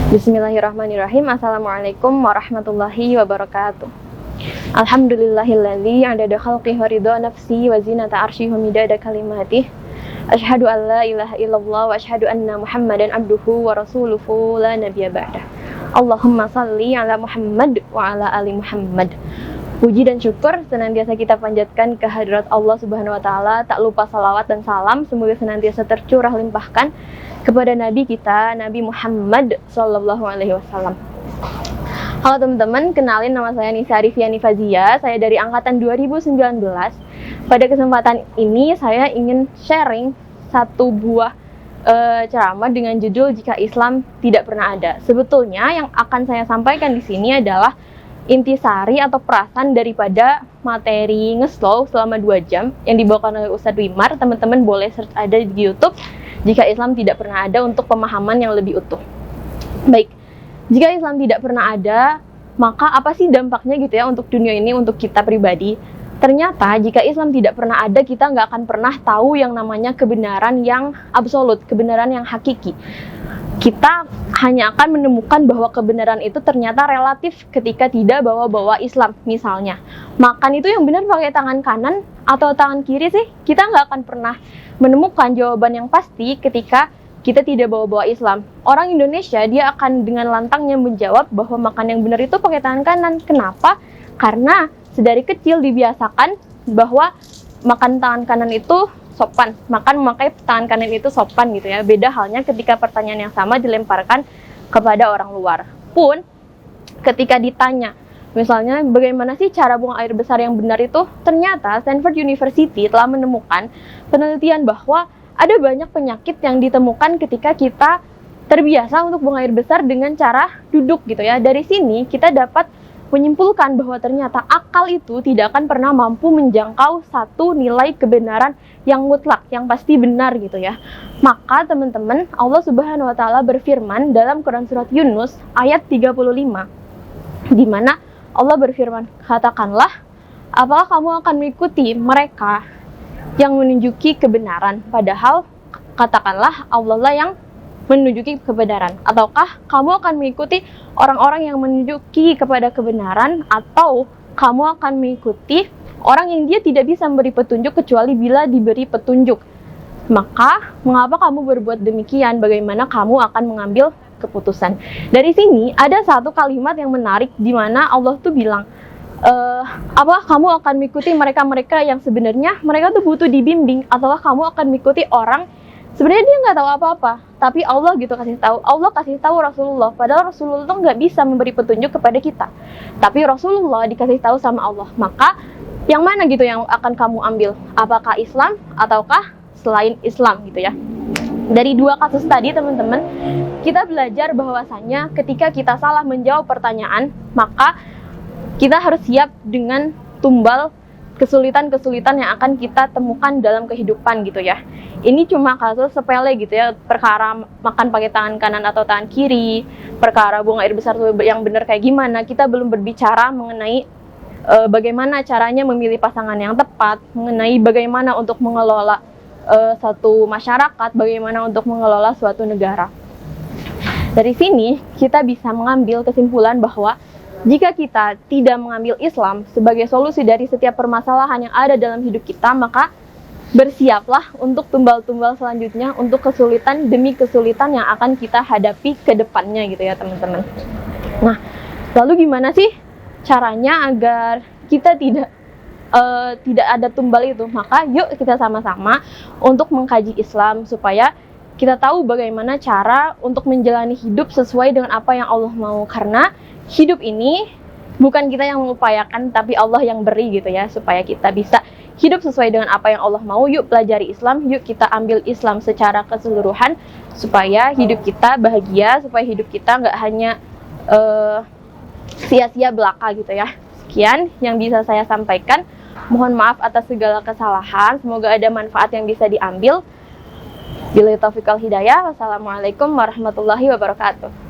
Bismillahirrahmanirrahim. Assalamualaikum warahmatullahi wabarakatuh. Alhamdulillahilladzi adada khalqihi wa ridha nafsi wa zinata arsyihi wa midada kalimatihi. Asyhadu an la ilaha illallah wa asyhadu anna Muhammadan abduhu wa rasuluhu la nabiyya ba'dah. Allahumma salli ala Muhammad wa ala ali Muhammad. Puji dan syukur senantiasa kita panjatkan ke hadirat Allah Subhanahu wa taala, tak lupa salawat dan salam semoga senantiasa tercurah limpahkan kepada Nabi kita, Nabi Muhammad sallallahu alaihi wasallam. Halo teman-teman, kenalin nama saya Nisa Arifiani Fazia, saya dari angkatan 2019. Pada kesempatan ini saya ingin sharing satu buah ceramah dengan judul Jika Islam Tidak Pernah Ada. Sebetulnya yang akan saya sampaikan di sini adalah intisari atau perasan daripada materi ngeslow selama 2 jam yang dibawakan oleh Ustadz Wimar. Teman-teman boleh search ada di YouTube Jika Islam Tidak Pernah Ada untuk pemahaman yang lebih utuh. Baik, jika Islam tidak pernah ada, maka apa sih dampaknya gitu ya untuk dunia ini, untuk kita pribadi? Ternyata jika Islam tidak pernah ada, kita nggak akan pernah tahu yang namanya kebenaran yang absolut, kebenaran yang hakiki. Kita hanya akan menemukan bahwa kebenaran itu ternyata relatif ketika tidak bawa-bawa Islam. Misalnya, makan itu yang benar pakai tangan kanan atau tangan kiri sih? Kita nggak akan pernah menemukan jawaban yang pasti ketika kita tidak bawa-bawa Islam. Orang Indonesia, dia akan dengan lantangnya menjawab bahwa makan yang benar itu pakai tangan kanan. Kenapa? Karena sedari kecil dibiasakan bahwa makan tangan kanan itu sopan, memakai tangan kanan itu sopan gitu ya. Beda halnya ketika pertanyaan yang sama dilemparkan kepada orang luar. Pun ketika ditanya, misalnya bagaimana sih cara buang air besar yang benar itu? Ternyata Stanford University telah menemukan penelitian bahwa ada banyak penyakit yang ditemukan ketika kita terbiasa untuk buang air besar dengan cara duduk gitu ya. Dari sini kita dapat menyimpulkan bahwa ternyata akal itu tidak akan pernah mampu menjangkau satu nilai kebenaran yang mutlak, yang pasti benar gitu ya. Maka teman-teman, Allah Subhanahu wa taala berfirman dalam Quran surat Yunus ayat 35, di mana Allah berfirman, "Katakanlah, apakah kamu akan mengikuti mereka yang menunjuki kebenaran, padahal katakanlah Allah lah yang menunjuki kebenaran, ataukah kamu akan mengikuti orang-orang yang menunjuki kepada kebenaran, atau kamu akan mengikuti orang yang dia tidak bisa memberi petunjuk kecuali bila diberi petunjuk? Maka mengapa kamu berbuat demikian? Bagaimana kamu akan mengambil keputusan?" Dari sini ada satu kalimat yang menarik di mana Allah tuh bilang, apakah kamu akan mengikuti mereka-mereka yang sebenarnya mereka tuh butuh dibimbing, ataukah kamu akan mengikuti orang sebenarnya dia nggak tahu apa-apa, tapi Allah gitu kasih tahu. Allah kasih tahu Rasulullah, padahal Rasulullah tuh nggak bisa memberi petunjuk kepada kita, tapi Rasulullah dikasih tahu sama Allah. Maka yang mana gitu yang akan kamu ambil? Apakah Islam ataukah selain Islam gitu ya? Dari 2 kasus tadi teman-teman, kita belajar bahwasanya ketika kita salah menjawab pertanyaan, maka kita harus siap dengan tumbal kesulitan-kesulitan yang akan kita temukan dalam kehidupan gitu ya. Ini cuma kasus sepele gitu ya, perkara makan pakai tangan kanan atau tangan kiri, perkara buang air besar yang benar kayak gimana. Kita belum berbicara mengenai bagaimana caranya memilih pasangan yang tepat, mengenai bagaimana untuk mengelola satu masyarakat, bagaimana untuk mengelola suatu negara. Dari sini kita bisa mengambil kesimpulan bahwa jika kita tidak mengambil Islam sebagai solusi dari setiap permasalahan yang ada dalam hidup kita, maka bersiaplah untuk tumbal-tumbal selanjutnya, untuk kesulitan demi kesulitan yang akan kita hadapi ke depannya gitu ya teman-teman. Nah, lalu gimana sih caranya agar kita tidak ada tumbal itu? Maka yuk kita sama-sama untuk mengkaji Islam supaya kita tahu bagaimana cara untuk menjalani hidup sesuai dengan apa yang Allah mau. Karena hidup ini bukan kita yang mengupayakan, tapi Allah yang beri gitu ya, supaya kita bisa hidup sesuai dengan apa yang Allah mau. Yuk pelajari Islam, yuk kita ambil Islam secara keseluruhan, supaya hidup kita bahagia, supaya hidup kita nggak hanya sia-sia belaka gitu ya. Sekian yang bisa saya sampaikan. Mohon maaf atas segala kesalahan, semoga ada manfaat yang bisa diambil. Billahi taufiq wal hidayah. Wassalamualaikum warahmatullahi wabarakatuh.